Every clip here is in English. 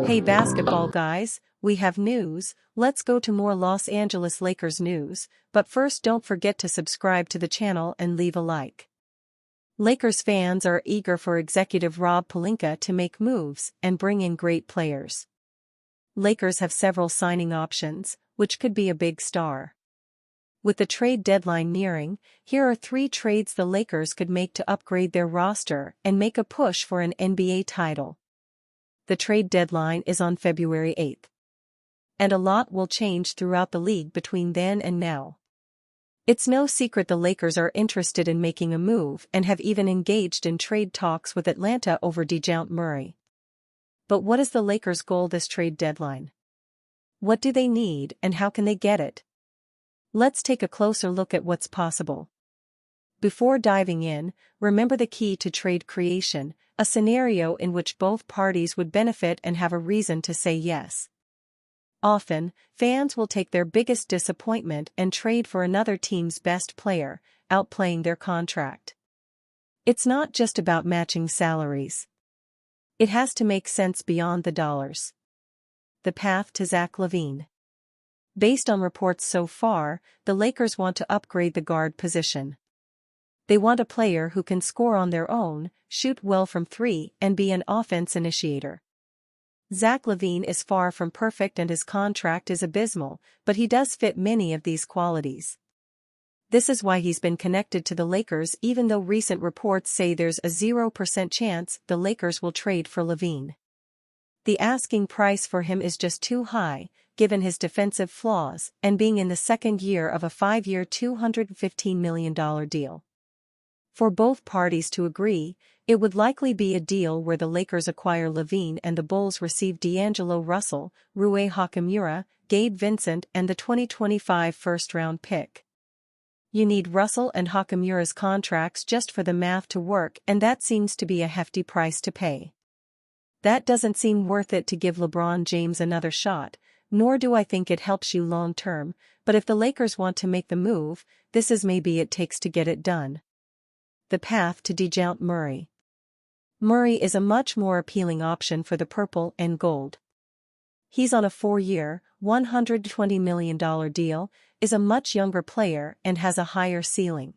Hey basketball guys, we have news. Let's go to more Los Angeles Lakers news, but first don't forget to subscribe to the channel and leave a like. Lakers fans are eager for executive Rob Pelinka to make moves and bring in great players. Lakers have several signing options, which could be a big star. With the trade deadline nearing, here are 3 trades the Lakers could make to upgrade their roster and make a push for an NBA title. The trade deadline is on February 8th. And a lot will change throughout the league between then and now. It's no secret the Lakers are interested in making a move and have even engaged in trade talks with Atlanta over DeJounte Murray. But what is the Lakers' goal this trade deadline? What do they need and how can they get it? Let's take a closer look at what's possible. Before diving in, remember the key to trade creation, a scenario in which both parties would benefit and have a reason to say yes. Often, fans will take their biggest disappointment and trade for another team's best player, outplaying their contract. It's not just about matching salaries. It has to make sense beyond the dollars. The path to Zach LaVine. Based on reports so far, the Lakers want to upgrade the guard position. They want a player who can score on their own, shoot well from 3, and be an offense initiator. Zach LaVine is far from perfect and his contract is abysmal, but he does fit many of these qualities. This is why he's been connected to the Lakers even though recent reports say there's a 0% chance the Lakers will trade for LaVine. The asking price for him is just too high, given his defensive flaws and being in the second year of a 5-year $215 million deal. For both parties to agree, it would likely be a deal where the Lakers acquire LaVine and the Bulls receive D'Angelo Russell, Rui Hachimura, Gabe Vincent and the 2025 first-round pick. You need Russell and Hachimura's contracts just for the math to work, and that seems to be a hefty price to pay. That doesn't seem worth it to give LeBron James another shot, nor do I think it helps you long-term, but if the Lakers want to make the move, this is maybe it takes to get it done. The path to DeJounte Murray. Murray is a much more appealing option for the purple and gold. He's on a 4-year, $120 million deal, is a much younger player and has a higher ceiling.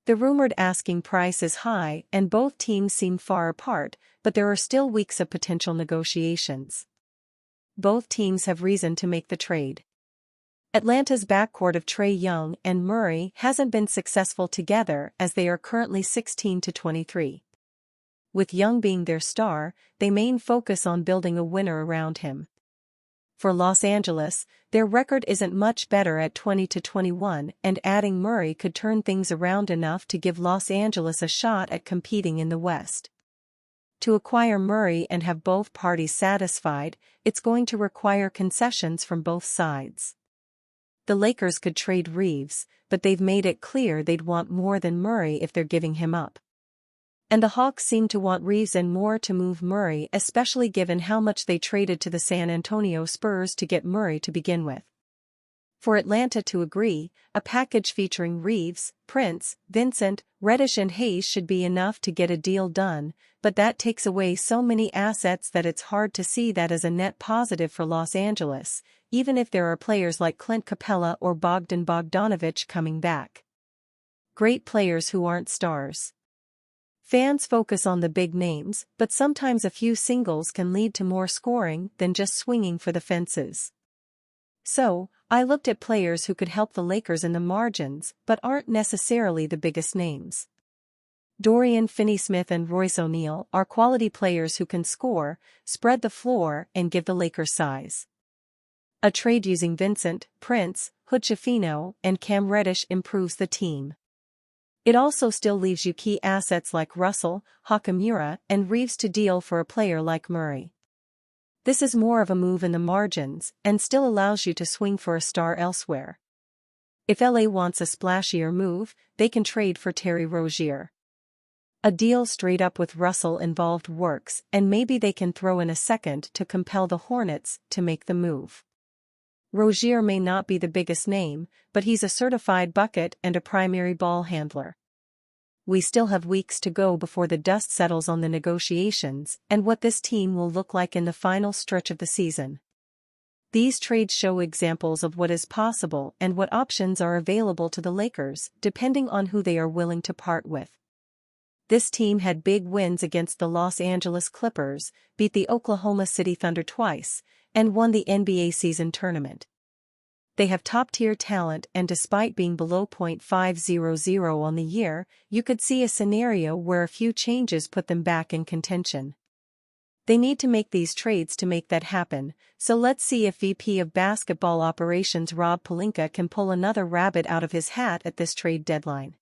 The rumored asking price is high and both teams seem far apart, but there are still weeks of potential negotiations. Both teams have reason to make the trade. Atlanta's backcourt of Trae Young and Murray hasn't been successful together as they are currently 16-23. With Young being their star, they main focus on building a winner around him. For Los Angeles, their record isn't much better at 20-21 and adding Murray could turn things around enough to give Los Angeles a shot at competing in the West. To acquire Murray and have both parties satisfied, it's going to require concessions from both sides. The Lakers could trade Reeves, but they've made it clear they'd want more than Murray if they're giving him up. And the Hawks seem to want Reeves and more to move Murray, especially given how much they traded to the San Antonio Spurs to get Murray to begin with. For Atlanta to agree, a package featuring Reeves, Prince, Vincent, Reddish and Hayes should be enough to get a deal done, but that takes away so many assets that it's hard to see that as a net positive for Los Angeles, even if there are players like Clint Capella or Bogdan Bogdanović coming back. Great players who aren't stars. Fans focus on the big names, but sometimes a few singles can lead to more scoring than just swinging for the fences. So, I looked at players who could help the Lakers in the margins but aren't necessarily the biggest names. Dorian Finney-Smith and Royce O'Neal are quality players who can score, spread the floor and give the Lakers size. A trade using Vincent, Prince, Hood-Schifino, and Cam Reddish improves the team. It also still leaves you key assets like Russell, Hachimura, and Reeves to deal for a player like Murray. This is more of a move in the margins and still allows you to swing for a star elsewhere. If LA wants a splashier move, they can trade for Terry Rozier. A deal straight up with Russell involved works, and maybe they can throw in a second to compel the Hornets to make the move. Rozier may not be the biggest name, but he's a certified bucket and a primary ball handler. we still have weeks to go before the dust settles on the negotiations and what this team will look like in the final stretch of the season. These trades show examples of what is possible and what options are available to the Lakers, depending on who they are willing to part with. This team had big wins against the Los Angeles Clippers, beat the Oklahoma City Thunder twice, and won the NBA season tournament. They have top-tier talent, and despite being below .500 on the year, you could see a scenario where a few changes put them back in contention. They need to make these trades to make that happen, so let's see if VP of Basketball Operations Rob Pelinka can pull another rabbit out of his hat at this trade deadline.